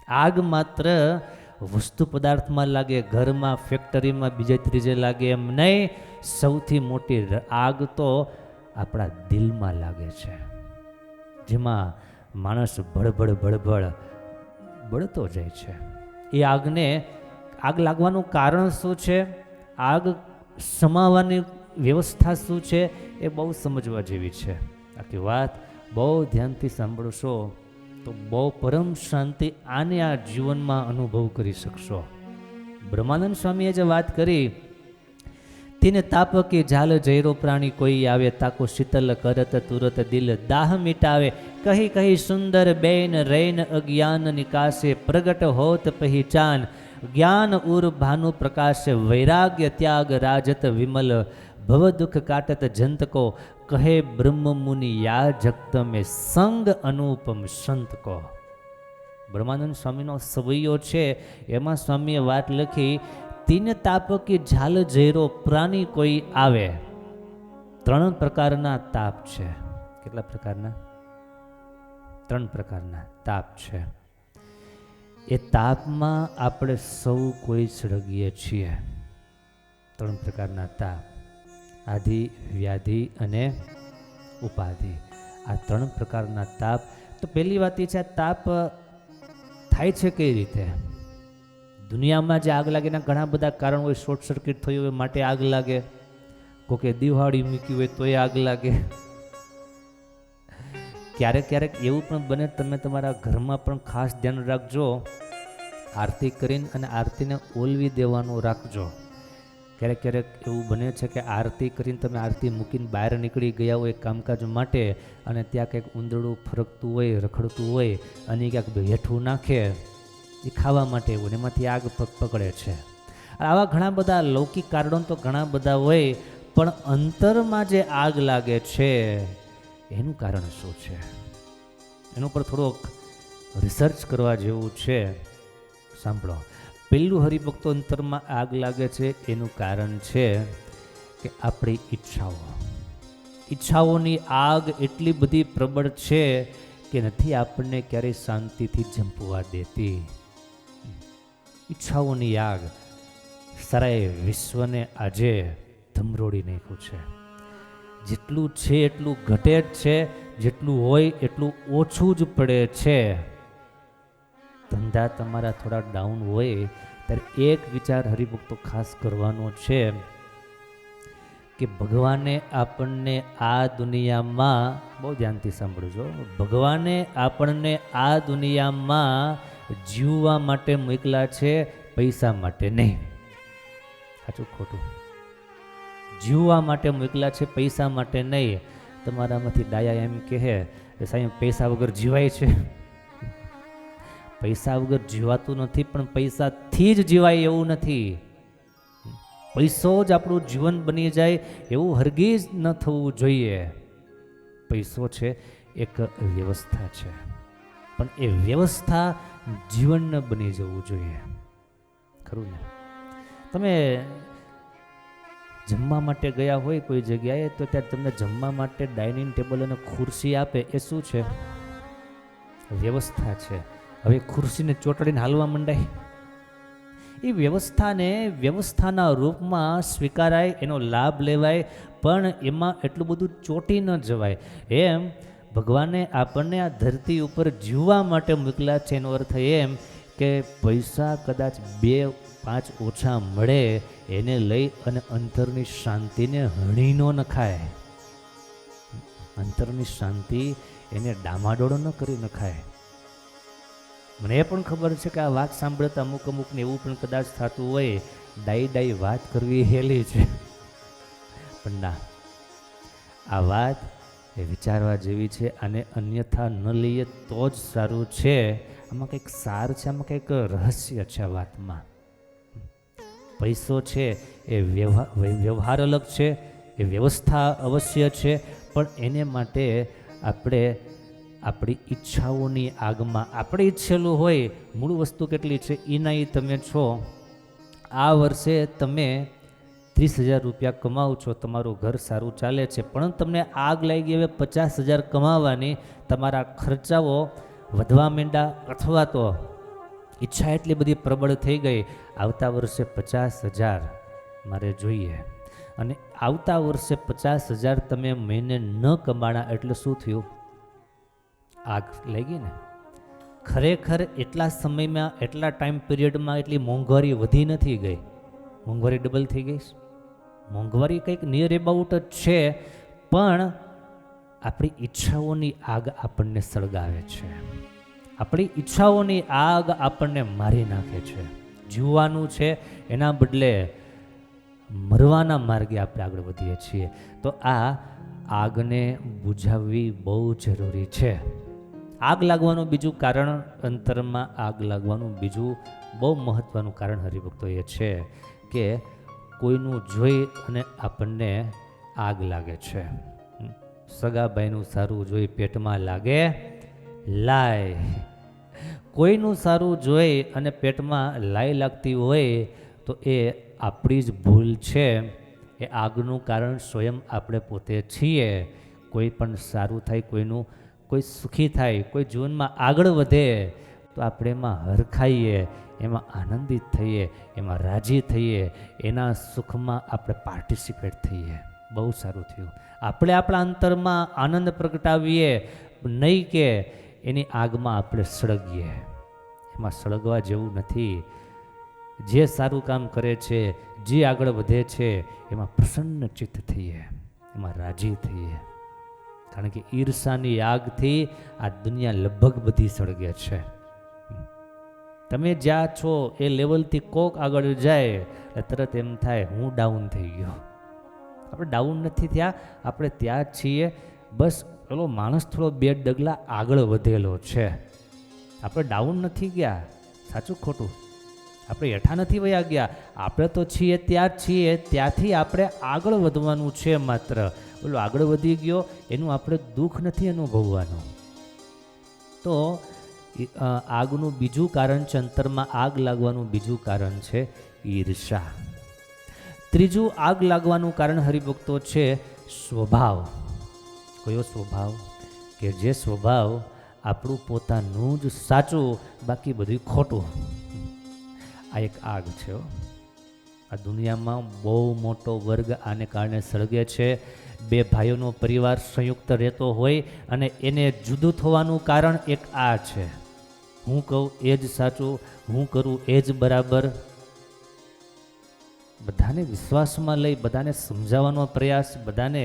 આગ માત્ર વસ્તુ પદાર્થમાં લાગે, ઘરમાં, ફેક્ટરીમાં, બીજે ત્રીજે લાગે એમ નહીં. સૌથી મોટી આગ તો આપણા દિલમાં લાગે છે, જેમાં માણસ ભળભળ ભળભળ બળતો જાય છે. એ આગને, આગ લાગવાનું કારણ શું છે, આગ સમાવવાની વ્યવસ્થા શું છે, એ બહુ સમજવા જેવી છે. આખી વાત બહુ ધ્યાનથી સાંભળશો તો બહુ પરમ શાંતિ આને આ જીવનમાં અનુભવ કરી શકશો. બ્રહ્માનંદ સ્વામીએ જે વાત કરી, તીને તાપકી ઝાલ જૈરો પ્રાણી કોઈ આવે, તાકો શીતલ કરત તુરત દિલ દાહ મિટાવે, કહી કહી સુંદર બેન રૈન અજ્ઞાન નિકાસે, પ્રગટ હોત પહેચાન જ્ઞાન ઉર ભાનુ પ્રકાશ, વૈરાગ્ય ત્યાગ રાજત વિમલ, ભવ દુઃખ કાટત જંત કો, કહે બ્રહ્મ મુનિ યા જગત મેં સંગ અનુપમ સંત કો. બ્રહ્માનંદ સ્વામીનો સવૈયો છે, એમાં સ્વામીએ વાત લખી, તીન તાપકી ઝાલ ઝેરો પ્રાણી કોઈ આવે. 3 પ્રકારના તાપ છે. કેટલા પ્રકારના? 3 પ્રકારના તાપ છે. એ તાપમાં આપણે સૌ કોઈ સળગીએ છીએ. 3 પ્રકારના તાપ: આધિ, વ્યાધિ અને ઉપાધિ. આ 3 પ્રકારના તાપ. તો પહેલી વાત એ છે, આ તાપ થાય છે કઈ રીતે? દુનિયામાં જે આગ લાગે એના ઘણા બધા કારણ હોય. શોર્ટ સર્કિટ થયું હોય માટે આગ લાગે, કોકે દિવાળી મૂકી હોય તોય આગ લાગે. ક્યારેક ક્યારેક એવું પણ બને, તમે તમારા ઘરમાં પણ ખાસ ધ્યાન રાખજો, આરતી કરીને અને આરતીને ઓલવી દેવાનું રાખજો. ક્યારેક ક્યારેક એવું બને છે કે આરતી કરીને તમે આરતી મૂકીને બહાર નીકળી ગયા હોય કામકાજ માટે, અને ત્યાં કંઈક ઉંદરડું ફરકતું હોય, રખડતું હોય, અને ક્યાંક હેઠું નાખે, એ ખાવા માટે હોય, એમાંથી આગ પકડે છે. આવા ઘણા બધા લૌકિક કારણો તો ઘણા બધા હોય, પણ અંતરમાં જે આગ લાગે છે એનું કારણ શું છે? એનું પર થોડોક રિસર્ચ કરવા જેવું છે. સાંભળો. પહેલું હરિભક્તો અંતરમાં આગ લાગે છે એનું કારણ છે કે આપણી ઈચ્છાઓની આગ એટલી બધી પ્રબળ છે કે નથી આપણને ક્યારેય શાંતિથી જંપવા દેતી. ઈચ્છાઓની આગ સારાએ વિશ્વને આજે ધમરોડી નાખ્યું છે. જેટલું છે એટલું ઘટે જ છે, જેટલું હોય એટલું ઓછું જ પડે છે. ધંધા તમારા થોડા ડાઉન હોય ત્યારે એક વિચાર હરિભક્તો ખાસ કરવાનો છે કે ભગવાને આપણને આ દુનિયામાં, બહુ ધ્યાનથી સાંભળજો, ભગવાને આપણને આ દુનિયામાં જીવવા માટે મોકલા છે, પૈસા માટે નહીં. સાચું ખોટું? જીવવા માટે મોકલા છે, પૈસા માટે નહીં. તમારામાંથી ડાયા એમ કહે કે સાહેબ પૈસા વગર જીવાય છે. પૈસા વગર જીવાતું નથી, પણ પૈસાથી જ જીવાય એવું નથી. પૈસો જ આપણું જીવન બની જાય એવું હરગીજ ન થવું જોઈએ. પૈસો છે એક વ્યવસ્થા છે, પણ એ વ્યવસ્થા જીવન ન બની જવું જોઈએ. ખરું ને? તમે જમવા માટે ગયા હોય કોઈ જગ્યાએ, તો ત્યાં તમને જમવા માટે ડાઇનિંગ ટેબલ અને ખુરશી આપે, એ શું છે? વ્યવસ્થા છે. હવે ખુરશીને ચોટાડીને હાલવા માંડાય? એ વ્યવસ્થાને વ્યવસ્થાના રૂપમાં સ્વીકારાય, એનો લાભ લેવાય, પણ એમાં એટલું બધું ચોટી ન જવાય. એમ ભગવાને આપણને આ ધરતી ઉપર જીવવા માટે મોકલ્યા છે. એનો અર્થ એમ કે પૈસા કદાચ 2-5 ઓછા મળે, એને લઈ અને અંતરની શાંતિને હણી ન નખાય. અંતરની શાંતિ એને ડામાડોળો ન કરી નખાય. મને એ પણ ખબર છે કે આ વાત સાંભળતા અમુકને એવું પણ કદાચ થતું હોય, ડાઈ વાત કરવી હેલી છે, પણ ના, આ વાત એ વિચારવા જેવી છે. અને અન્યથા ન લઈએ તો જ સારું છે. આમાં કંઈક સાર છે, આમાં કંઈક રહસ્ય છે આ વાતમાં. પૈસો છે એ વ્યવહાર અલગ છે, એ વ્યવસ્થા અવશ્ય છે, પણ એને માટે આપણે આપણી ઈચ્છાઓની આગમાં આપણે ઈચ્છેલું હોય. મૂળ વસ્તુ કેટલી છે એના તમે છો. આ વર્ષે તમે 30,000 રૂપિયા કમાવો છો, તમારું ઘર સારું ચાલે છે, પણ તમને આગ લાગી હવે 50,000 કમાવાની, તમારા ખર્ચાઓ વધવા માંડ્યા, અથવા તો ઈચ્છા એટલી બધી પ્રબળ થઈ ગઈ, આવતા વર્ષે 50,000 મારે જોઈએ, અને આવતા વર્ષે 50,000 તમે મહિને ન કમાણા એટલે શું થયું? આગ લાગી ને. ખરેખર એટલા સમયમાં, એટલા ટાઈમ પિરિયડમાં એટલી મોંઘવારી વધી નથી ગઈ, મોંઘવારી ડબલ થઈ ગઈ. મોંઘવારી કંઈક નિયર એબાઉટ જ છે, પણ આપણી ઈચ્છાઓની આગ આપણને સળગાવે છે, આપણી ઈચ્છાઓની આગ આપણને મારી નાખે છે. જીવવાનું છે એના બદલે મરવાના માર્ગે આપણે આગળ વધીએ છીએ. તો આ આગને બુઝાવવી બહુ જરૂરી છે. આગ લાગવાનું બીજું કારણ, અંતરમાં આગ લાગવાનું બીજું બહુ મહત્વનું કારણ હરિભક્તો એ છે કે કોઈનું જોઈ અને આપણને આગ લાગે છે. સગાભાઈનું સારું જોઈ પેટમાં લાગે લાય. કોઈનું સારું જોઈ અને પેટમાં લાય લાગતી હોય તો એ આપણી જ ભૂલ છે. એ આગનું કારણ સ્વયં આપણે પોતે છીએ. કોઈ પણ સારું થાય, કોઈનું કોઈ સુખી થાય, કોઈ જીવનમાં આગળ વધે તો આપણે એમાં હરખાઈએ, એમાં આનંદિત થઈએ, એમાં રાજી થઈએ, એના સુખમાં આપણે પાર્ટિસિપેટ થઈએ. બહુ સારું થયું. આપણે આપણા અંતરમાં આનંદ પ્રગટાવીએ, નહીં કે એની આગમાં આપણે સળગીએ. એમાં સળગવા જેવું નથી. જે સારું કામ કરે છે, જે આગળ વધે છે, એમાં પ્રસન્ન ચિત્ત થઈએ, એમાં રાજી થઈએ. કારણ કે ઈર્ષાની આગથી આ દુનિયા લગભગ બધી સળગે છે. તમે જ્યાં છો એ લેવલથી કોક આગળ જાય એટલે તરત એમ થાય હું ડાઉન થઈ ગયો. આપણે ડાઉન નથી થયા, આપણે ત્યાં જ છીએ. બસ પેલો માણસ થોડો 2 ડગલા આગળ વધેલો છે. આપણે ડાઉન નથી ગયા. સાચું ખોટું? આપણે હેઠા નથી વયા ગયા. આપણે તો છીએ ત્યાં જ છીએ. ત્યાંથી આપણે આગળ વધવાનું છે. માત્ર પેલો આગળ વધી ગયો એનું આપણે દુઃખ નથી અનુભવવાનું. તો આગનું બીજું કારણ છે, અંતરમાં આગ લાગવાનું બીજું કારણ છે ઈર્ષા. ત્રીજું આગ લાગવાનું કારણ હરિભક્તો છે સ્વભાવ. કયો સ્વભાવ? કે જે સ્વભાવ આપણું પોતાનું જ સાચું, બાકી બધું ખોટું. આ એક આગ છે. આ દુનિયામાં બહુ મોટો વર્ગ આને કારણે સળગે છે. 2 ભાઈઓનો પરિવાર સંયુક્ત રહેતો હોય અને એને જુદું થવાનું કારણ એક આ છે. હું કહું એ જ સાચું, હું કરું એ જ બરાબર. બધાને વિશ્વાસમાં લઈ, બધાને સમજાવવાનો પ્રયાસ, બધાને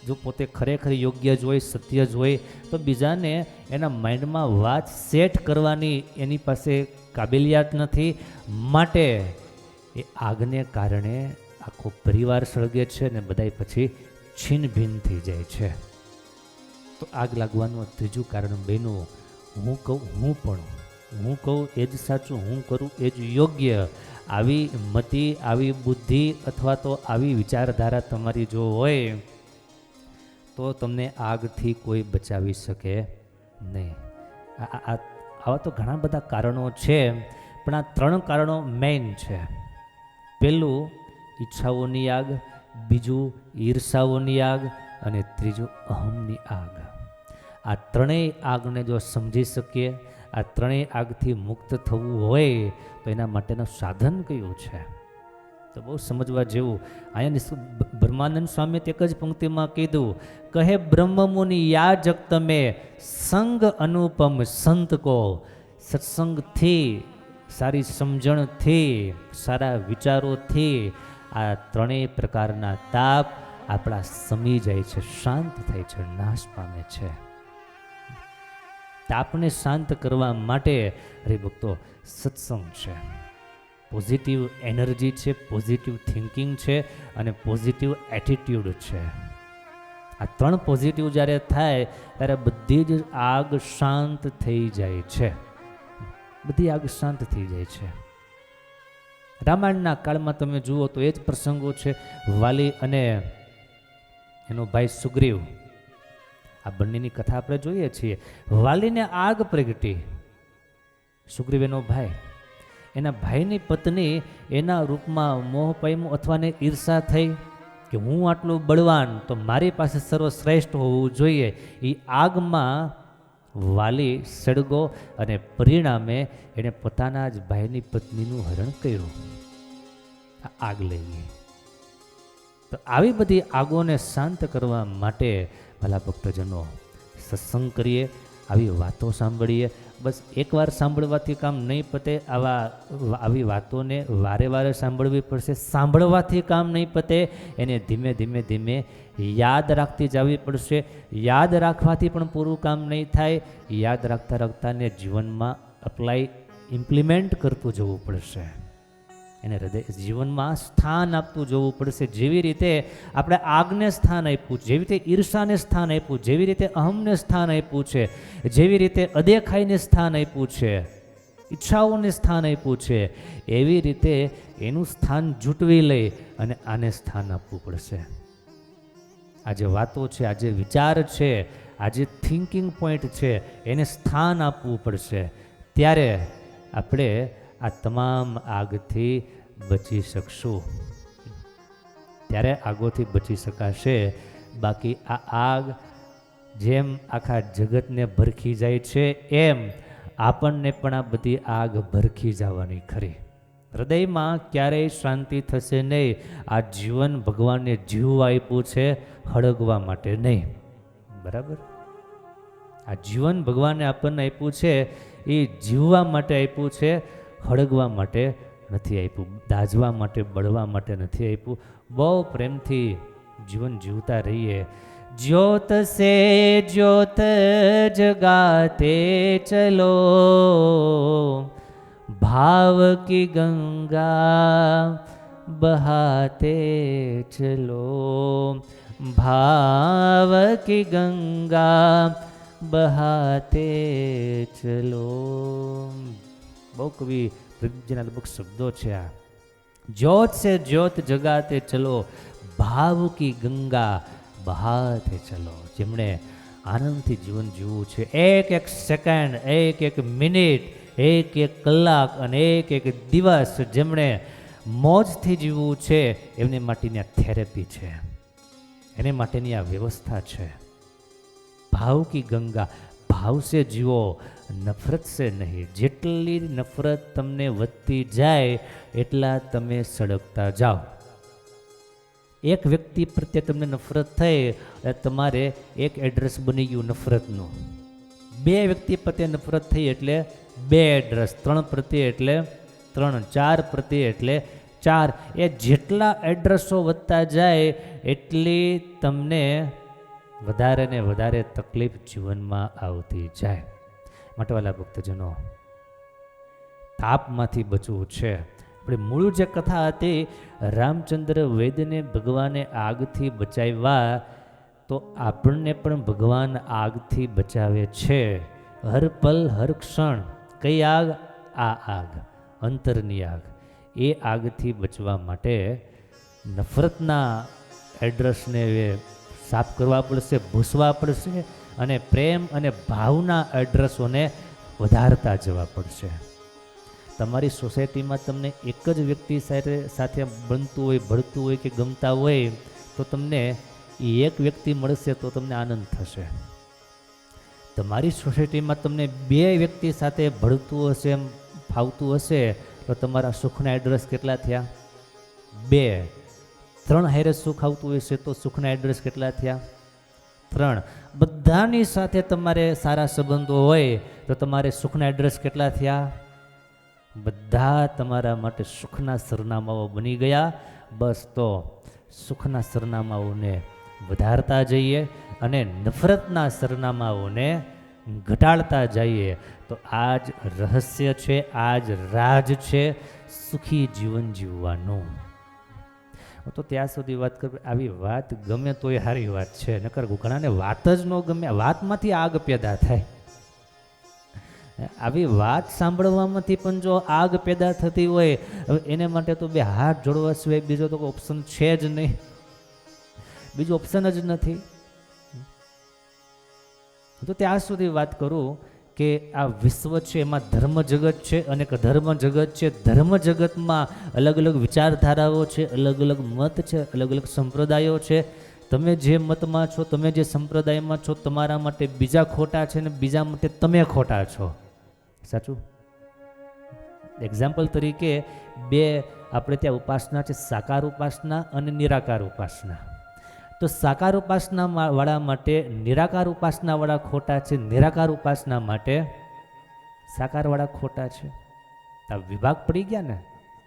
જો પોતે ખરેખર યોગ્ય જ હોય, સત્ય જ હોય, તો બીજાને એના માઇન્ડમાં વાત સેટ કરવાની એની પાસે કાબેલિયત નથી. માટે એ આગને કારણે આખો પરિવાર સળગે છે અને બધાય પછી છીન ભીન થઈ જાય છે. તો આગ લાગવાનું ત્રીજું કારણ બન્યું હું કહું, હું કહું એ જ સાચું, હું કરું એ જ યોગ્ય. આવી મતિ, આવી બુદ્ધિ અથવા તો આવી વિચારધારા તમારી જો હોય તો તમને આગથી કોઈ બચાવી શકે નહીં. આવા તો ઘણા બધા કારણો છે, પણ આ 3 કારણો મેઇન છે. પહેલું ઈચ્છાઓની આગ, બીજું ઈર્ષાઓની આગ, અને ત્રીજું અહમની આગ. આ 3 આગને જો સમજી શકીએ, આ 3 આગથી મુક્ત થવું હોય તો એના માટેનું સાધન કયું છે? તો બહુ સમજવા જેવું. અહીંયા બ્રહ્માનંદ સ્વામી એક જ પંક્તિમાં કીધું, કહે બ્રહ્મમુનિ યા જગ તમે સંગ અનુપમ સંત કો. સત્સંગથી, સારી સમજણથી, સારા વિચારોથી આ 3 પ્રકારના તાપ આપણા સમી જાય છે, શાંત થાય છે, નાશ પામે છે. તાપને શાંત કરવા માટે હરિભક્તો સત્સંગ છે, પોઝિટિવ એનર્જી છે, પોઝિટિવ થિંકિંગ છે અને પોઝિટિવ એટીટ્યુડ છે. આ 3 પોઝિટિવ જ્યારે થાય ત્યારે બધી જ આગ શાંત થઈ જાય છે. બધી આગ શાંત થઈ જાય છે. રામાયણના કાળમાં તમે જુઓ તો એ જ પ્રસંગો છે. વાલી અને એનો ભાઈ સુગ્રીવ, આ બંનેની કથા આપણે જોઈએ છીએ. વાલીને આગ પ્રગટી, સુગ્રીવ એનો ભાઈ, એના ભાઈની પત્ની એના રૂપમાં મોહ પામ્યો અથવા ને ઈર્ષા થઈ કે હું આટલું બળવાન તો મારી પાસે સર્વશ્રેષ્ઠ હોવું જોઈએ. એ આગમાં વાલી સળગો અને પરિણામે એણે પોતાના જ ભાઈની પત્નીનું હરણ કર્યું. આગ લઈ ગઈ. તો આવી બધી આગોને શાંત કરવા માટે ભલા ભક્તજનો સત્સંગ કરીએ, આવી વાતો સાંભળીએ. બસ એકવાર સાંભળવાથી કામ નહીં પતે, આવી વાતોને વારે વારે સાંભળવી પડશે. સાંભળવાથી કામ નહીં પતે, એને ધીમે ધીમે ધીમે યાદ રાખતી જવી પડશે. યાદ રાખવાથી પણ પૂરું કામ નહીં થાય. યાદ રાખતા રાખતાને જીવનમાં ઇમ્પ્લિમેન્ટ કરતું જવું પડશે. એને હૃદય જીવનમાં સ્થાન આપતું જવું પડશે. જેવી રીતે આપણે આગને સ્થાન આપ્યું, જેવી રીતે ઈર્ષાને સ્થાન આપ્યું, જેવી રીતે અહમને સ્થાન આપ્યું છે, જેવી રીતે અદેખાઈને સ્થાન આપ્યું છે, ઈચ્છાઓને સ્થાન આપ્યું છે, એવી રીતે એનું સ્થાન જૂટવી લઈ અને આને સ્થાન આપવું પડશે. આ જે વાતો છે, આ જે વિચાર છે, આ જે થિંકિંગ પોઈન્ટ છે, એને સ્થાન આપવું પડશે. ત્યારે આપણે આ તમામ આગથી બચી શકશું. ત્યારે આગોથી બચી શકાશે. બાકી આ આગ જેમ આખા જગતને ભરખી જાય છે, એમ આપણને પણ આ બધી આગ ભરખી જવાની ખરી. હૃદયમાં ક્યારેય શાંતિ થશે નહીં. આ જીવન ભગવાને જીવવા આપ્યું છે, હળગવા માટે નહીં. બરાબર? આ જીવન ભગવાને આપણને આપ્યું છે, એ જીવવા માટે આપ્યું છે, હળગવા માટે નથી આપ્યું. દાઝવા માટે, બળવા માટે નથી આપ્યું. બહુ પ્રેમથી જીવન જીવતા રહીએ. જ્યોત સે જ્યોત જગાતે ચલો, ભાવ કી ગંગા બહાતે ચલો, ભાવ કી ગંગા બહાતે ચલો. બહુ કવિ પ્રદીપજીના લગભગ શબ્દો છે આ. જ્યોત સે જ્યોત જગાતે ચલો, ભાવ કી ગંગા બહાતે ચલો. જેમણે આનંદથી જીવન જીવવું છે, એક એક સેકન્ડ, એક એક મિનિટ, એક એક કલાક અને એક એક દિવસ જેમણે મોજથી જીવવું છે, એમની માટેની આ થેરેપી છે, એને માટેની આ વ્યવસ્થા છે. ભાવ કી ગંગા, ભાવ સે જીવો, નફરત સે નહીં. જેટલી નફરત તમને વધતી જાય એટલા તમે સળગતા જાઓ. એક વ્યક્તિ પ્રત્યે તમને નફરત થઈ એટલે તમારે એક એડ્રેસ બની ગયું નફરતનું. બે વ્યક્તિ પ્રત્યે નફરત થઈ એટલે બે એડ્રેસ, 3 પ્રત્યે એટલે 3, 4 પ્રત્યે એટલે 4. એ જેટલા એડ્રેસો વધતા જાય એટલી તમને વધારે ને વધારે તકલીફ જીવનમાં આવતી જાય. માટે વાલા ભક્તજનો, તાપમાંથી બચવું છે. આપણે મૂળ જે કથા હતી, રામચંદ્ર વૈદ્યને ભગવાને આગથી બચાવ્યા, તો આપણને પણ ભગવાન આગથી બચાવે છે. હર પલ હર ક્ષણ. કઈ આગ? આ આગ, અંતરની આગ. એ આગથી બચવા માટે નફરતના એડ્રેસને સાફ કરવા પડશે, ભૂસવા પડશે, અને પ્રેમ અને ભાવના એડ્રેસોને વધારતા જવા પડશે. તમારી સોસાયટીમાં તમને એક જ વ્યક્તિ સાથે બનતું હોય, ભળતું હોય કે ગમતા હોય, તો તમને એ એક વ્યક્તિ મળશે તો તમને આનંદ થશે. તમારી સોસાયટીમાં તમને 2 વ્યક્તિ સાથે ભળતું હશે, એમ ફાવતું હશે, તો તમારા સુખના એડ્રેસ કેટલા થયા? 2. 3 હારે સુખ આવતું હશે તો સુખના એડ્રેસ કેટલા થયા? 3. બધાની સાથે તમારે સારા સંબંધો હોય તો તમારે સુખના એડ્રેસ કેટલા થયા? બધા તમારા માટે સુખના સરનામાઓ બની ગયા. બસ તો સુખના સરનામાઓને વધારતા જઈએ અને નફરતના સરનામાઓને ઘટાડતા જઈએ. તો આ જ રહસ્ય છે, આ જ રાજ છે સુખી જીવન જીવવાનું. તો ત્યાં સુધી વાત કરું, આવી વાત ગમે તો એ સારી વાત છે, નકર ઘણાને વાત જ ન ગમે. વાતમાંથી આગ પેદા થાય. આવી વાત સાંભળવામાંથી પણ જો આગ પેદા થતી હોય, એને માટે તો 2 હાથ જોડવા સિવાય બીજો તો કોઈ ઓપ્શન છે જ નહીં. બીજું ઓપ્શન જ નથી. તો ત્યાં સુધી વાત કરું કે આ વિશ્વ છે, એમાં ધર્મ જગત છે અને ધર્મ જગત છે. ધર્મ જગતમાં અલગ અલગ વિચારધારાઓ છે, અલગ અલગ મત છે, અલગ અલગ સંપ્રદાયો છે. તમે જે મતમાં છો, તમે જે સંપ્રદાયમાં છો, તમારા માટે બીજા ખોટા છે ને બીજા માટે તમે ખોટા છો. સાચું? એક્ઝામ્પલ તરીકે બે આપણે ત્યાં ઉપાસના છે, સાકાર ઉપાસના અને નિરાકાર ઉપાસના. તો સાકાર ઉપાસના વાળા માટે નિરાકાર ઉપાસના વાળા ખોટા છે, નિરાકાર ઉપાસના માટે સાકાર વાળા ખોટા છે. આ વિભાગ પડી ગયા ને,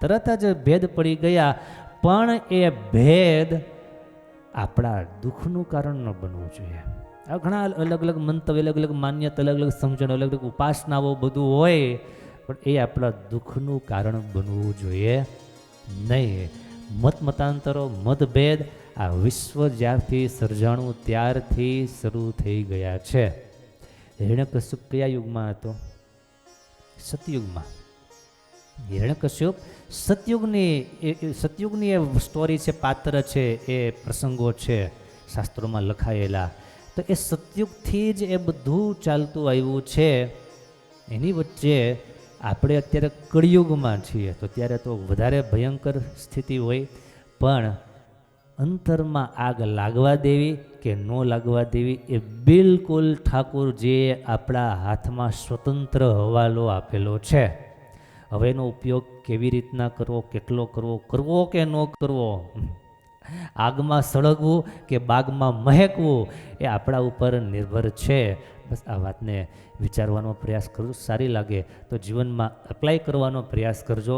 તરત જ ભેદ પડી ગયા. પણ એ ભેદ આપણા દુઃખનું કારણ ન બનવું જોઈએ. આ ઘણા અલગ અલગ મંતવ્ય, અલગ અલગ માન્યતા, અલગ અલગ સમજણ, અલગ અલગ ઉપાસનાઓ બધું હોય, પણ એ આપણા દુઃખનું કારણ બનવું જોઈએ નહીં. મતાંતરો, મતભેદ આ વિશ્વ જ્યારથી સર્જાણું ત્યારથી શરૂ થઈ ગયા છે. હિરણ્યકશ્યપ કયા યુગમાં હતો? સતયુગમાં. હિરણ્યકશ્યપ સતયુગની એ સ્ટોરી છે, પાત્ર છે, એ પ્રસંગો છે શાસ્ત્રોમાં લખાયેલા. તો એ સતયુગથી જ એ બધું ચાલતું આવ્યું છે. એની વચ્ચે આપણે અત્યારે કળિયુગમાં છીએ, તો ત્યારે તો વધારે ભયંકર સ્થિતિ હોય. પણ અંતરમાં આગ લાગવા દેવી કે ન લાગવા દેવી એ બિલકુલ ઠાકોરજીએ આપણા હાથમાં સ્વતંત્ર હવાલો આપેલો છે. હવે એનો ઉપયોગ કેવી રીતના કરવો, કેટલો કરવો, કરવો કે ન કરવો, આગમાં સળગવું કે બાગમાં મહેકવું, એ આપણા ઉપર નિર્ભર છે. બસ આ વાતને વિચારવાનો પ્રયાસ કરજો. સારી લાગે તો જીવનમાં એપ્લાય કરવાનો પ્રયાસ કરજો.